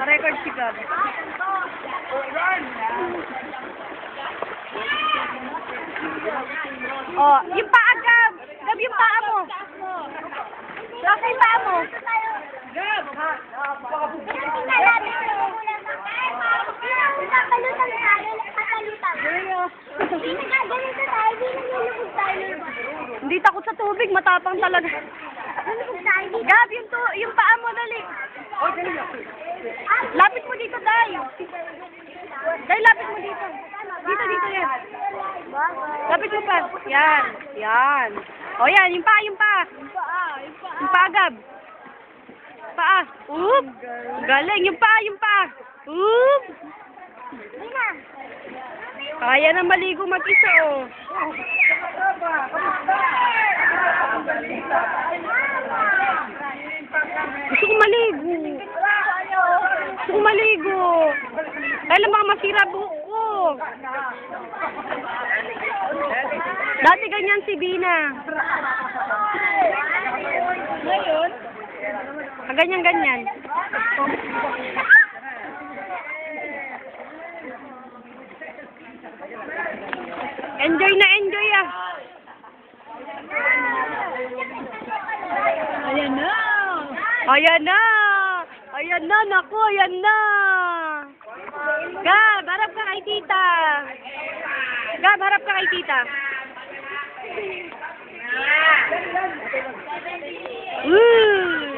Record si Gab. Oh, yung paa, Gab! Gab, yung paa mo! Gab, yung paa mo! Gab! Hindi takot sa tubig, matapang talaga. Gab, yung paa mo, dali. Lapit mo dito, Day. Day, lapit mo dito. Dito yan. Lapit mo pa. Yan. O yan, yung paa. Yung paa, Gab. Paa. Oop. Galing, yung paa. Oop. Kaya na maligo mag-isa, oh. Gusto ko maligo. Dahil mga masira buhok ko. Dati ganyan si Bina. Ngayon? Ganyan. Enjoy ah. Ayan na, naku, ayan na. Gab, harap ka kay tita. Woo!